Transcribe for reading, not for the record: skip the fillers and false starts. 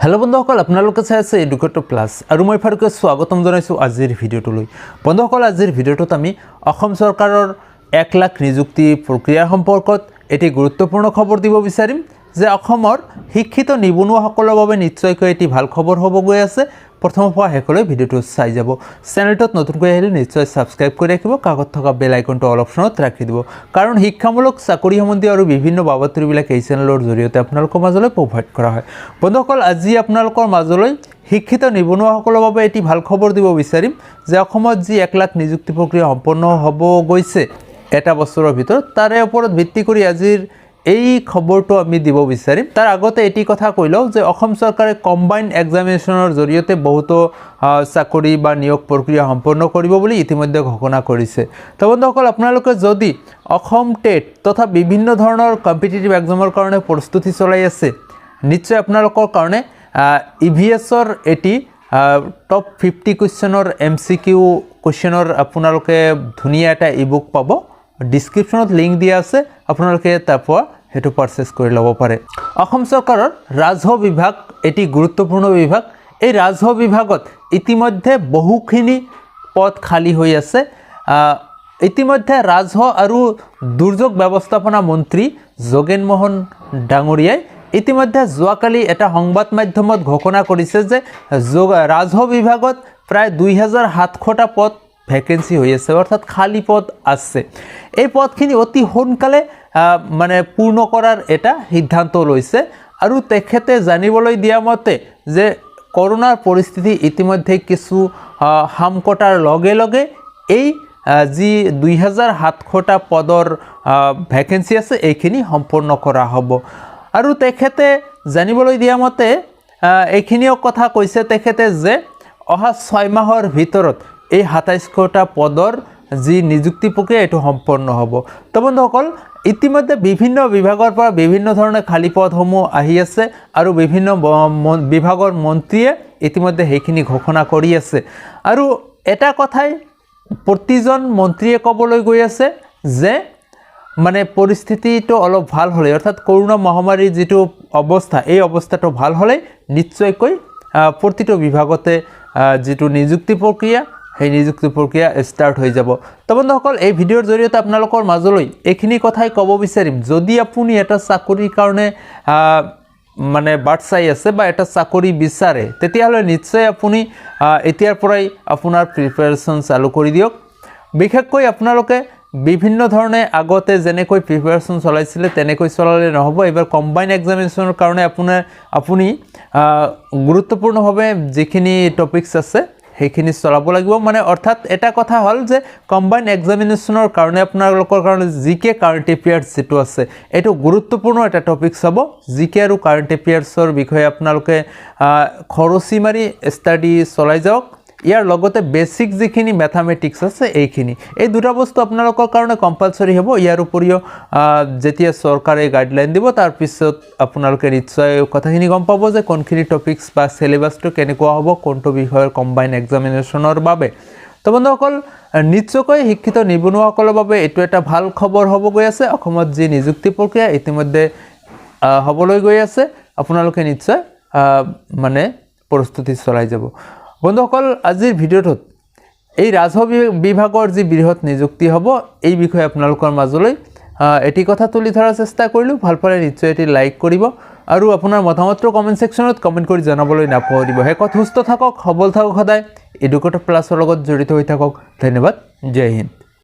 Hello बंधुসকল আপোনালোকে চাই আছে এডুকেটো প্লাস আৰু মই ফাৰুকে স্বাগতম জনাইছো আজিৰ ভিডিওটোলৈ। বন্ধুসকল আজিৰ ভিডিওটোত আমি অসম চৰকাৰৰ 1 লাখ নিযুক্তি প্ৰক্ৰিয়া সম্পৰ্কত এটি গুৰুত্বপূৰ্ণ খবৰ দিব বিচাৰিম যে অসমৰ শিক্ষিত নিবনুৱাসকলৰ বাবে নিশ্চয়কৈ এটি ভাল খবৰ হ'ব গৈ আছে। প্ৰথমৰ পৰা শেষলৈ ভিডিওটো চাই যাব। চেনেলটোত নতুনকৈ আহিলে নিশ্চয় সাবস্ক্ৰাইব কৰি ৰাখিব, কাষত থকা বেল আইকনটো অল অপচনত ৰাখি দিব, কাৰণ শিক্ষামূলক চাকৰি সম্বন্ধীয় আৰু বিভিন্ন বাবতৰিবিলাক এই চেনেলৰ জৰিয়তে আপোনালোকৰ মাজলৈ প্ৰভাইড কৰা হয়। বন্ধুসকল আজি আপোনালোকৰ মাজলৈ শিক্ষিত নিবনুৱাসকলৰ বাবে এটি ভাল খবৰ দিব বিচাৰিম যে অসমত যি 1 লাখ নিযুক্তি প্ৰক্ৰিয়া সম্পন্ন হ'ব গৈছে এটা বছৰৰ ভিতৰত, তাৰে ওপৰত ভিত্তি কৰি আজিৰ এই খবৰটো আমি দিব বিচাৰিম। তাৰ আগতে এটি কথা কৈ লওঁ যে অসম চৰকাৰে কম্বাইন এক্সামিনেশ্যনৰ জৰিয়তে বহুতো চাকৰি বা নিয়োগ প্ৰক্ৰিয়া সম্পন্ন কৰিব বুলি ইতিমধ্যে ঘোষণা কৰিছে। তো বন্ধুসকল আপোনালোকে যদি অসম টেট তথা বিভিন্ন ধৰণৰ কম্পিটিটিভ এক্সামৰ কাৰণে প্ৰস্তুতি চলাই আছে, নিশ্চয় আপোনালোকৰ কাৰণে EVS-ৰ এটি টপ 50 কুৱেশ্যনৰ MCQ কুৱেশ্যনৰ আপোনালোকে ধুনীয়া এটা ইবুক পাব। ডিসক্ৰিপশনত লিংক দিয়া আছে, আপোনালোকে তাৰ পৰা হেতু পাৰচেজ কৰি ল'ব পাৰে। অসম চৰকাৰৰ ৰাজহ বিভাগ এটি গুৰুত্বপূৰ্ণ বিভাগ। এই ৰাজহ বিভাগত ইতিমধ্যে বহুখিনি পদ খালী হৈ আছে। ইতিমধ্যে ৰাজহ আৰু দুৰ্যোগ ব্যৱস্থাপনা মন্ত্ৰী যোগেন মোহন ডাঙৰীয়াই ইতিমধ্যে যোৱাকালি এটা সংবাদ মাধ্যমত ঘোষণা কৰিছে যে ৰাজহ বিভাগত প্ৰায় 2700টা পদ ভ্যাকেন্সি হৈ আছে, অৰ্থাৎ খালী পদ আছে। এই পদখিনি অতি সোনকালে মানে পূৰ্ণ কৰাৰ এটা সিদ্ধান্ত লৈছে আৰু তেখেতে জানিবলৈ দিয়া মতে যে কৰোনাৰ পৰিস্থিতি ইতিমধ্যে কিছু হাম কটাৰ লগে লগে এই যি 2700টা পদৰ ভ্যাকেন্সি আছে এইখিনি সম্পূৰ্ণ কৰা হ'ব। আৰু তেখেতে জানিবলৈ দিয়া মতে এইখিনিও কথা কৈছে তেখেতে যে অহা 6 মাহৰ ভিতৰত এই 27টা পদৰ যি নিযুক্তি প্ৰক্ৰিয়া এটো সম্পন্ন হ'ব। তো বন্ধুসকল ইতিমধ্যে বিভিন্ন বিভাগৰ পৰা বিভিন্ন ধৰণে খালী পদসমূহ আহি আছে আৰু বিভিন্ন বিভাগৰ মন্ত্ৰীয়ে ইতিমধ্যে সেইখিনি ঘোষণা কৰি আছে। আৰু এটা কথাই প্ৰতিজন মন্ত্ৰীয়ে ক'বলৈ গৈ আছে যে মানে পৰিস্থিতিটো অলপ ভাল হ'লে, অৰ্থাৎ কৰোনা মহামাৰীৰ যিটো অৱস্থা এই অৱস্থাটো ভাল হ'লে নিশ্চয়কৈ প্ৰতিটো বিভাগতে যিটো নিযুক্তি প্ৰক্ৰিয়া সেই নিযুক্তি প্ৰক্ৰিয়া ষ্টাৰ্ট হৈ যাব। তো বন্ধুসকল এই ভিডিঅ'ৰ জৰিয়তে আপোনালোকৰ মাজলৈ এইখিনি কথাই ক'ব বিচাৰিম, যদি আপুনি এটা চাকৰিৰ কাৰণে মানে বাট চাই আছে বা এটা চাকৰি বিচাৰে, তেতিয়াহ'লে নিশ্চয় আপুনি এতিয়াৰ পৰাই আপোনাৰ প্ৰিপাৰেশ্যন চালু কৰি দিয়ক। বিশেষকৈ আপোনালোকে বিভিন্ন ধৰণে আগতে যেনেকৈ প্ৰিপাৰেশ্যন চলাইছিলে তেনেকৈ চলালে নহ'ব। এইবাৰ কম্বাইন এক্সামিনেশ্যনৰ কাৰণে আপুনি গুৰুত্বপূৰ্ণভাৱে যিখিনি টপিকছ আছে সেইখিনি চলাব লাগিব। মানে অৰ্থাৎ এটা কথা হ'ল যে কম্বাইন এক্সামিনেশ্যনৰ কাৰণে আপোনালোকৰ কাৰণে জিকে কাৰেণ্ট এফেয়াৰ্ছ যিটো আছে এইটো গুৰুত্বপূৰ্ণ এটা টপিক চাব। জিকে আৰু কাৰেণ্ট এফেয়াৰ্ছৰ বিষয়ে আপোনালোকে খৰচি মাৰি ষ্টাডি চলাই যাওক। ইয়াৰ লগতে বেসিক যিখিনি মেথামেটিক্স আছে এইখিনি, এই দুটা বস্তু আপোনালোকৰ কাৰণে কম্পালসৰি হ'ব। ইয়াৰ উপৰিও যেতিয়া চৰকাৰে গাইডলাইন দিব তাৰ পিছত আপোনালোকে নিশ্চয় কথাখিনি গম পাব যে কোনখিনি টপিকছ বা সিলেবাসটো কেনেকুৱা হ'ব কোনটো বিষয়ৰ কম্বাইন এক্সামিনেশ্যনৰ বাবে। তো বন্ধুসকল নিশ্চয়কৈ শিক্ষিত নিবনুৱাসকলৰ বাবে এইটো এটা ভাল খবৰ হ'ব গৈ আছে। অসমত যি নিযুক্তি প্ৰক্ৰিয়া ইতিমধ্যে হ'বলৈ গৈ আছে, আপোনালোকে নিশ্চয় মানে প্ৰস্তুতি চলাই যাব। বন্ধুসকল আজিৰ ভিডিঅ'টোত এই ৰাজহ বিভাগৰ যি বৃহৎ নিযুক্তি হ'ব এই বিষয়ে আপোনালোকৰ মাজলৈ এটি কথা তুলি ধৰাৰ চেষ্টা কৰিলোঁ। ভাল পালে নিশ্চয় এটি লাইক কৰিব আৰু আপোনাৰ মতামতটো কমেণ্ট ছেকশ্যনত কমেণ্ট কৰি জনাবলৈ নাপাহৰিব। শেষত সুস্থ থাকক, সবল থাকক, সদায় এডুকেটো প্লাছৰ লগত জড়িত হৈ থাকক। ধন্যবাদ, জয় হিন্দ।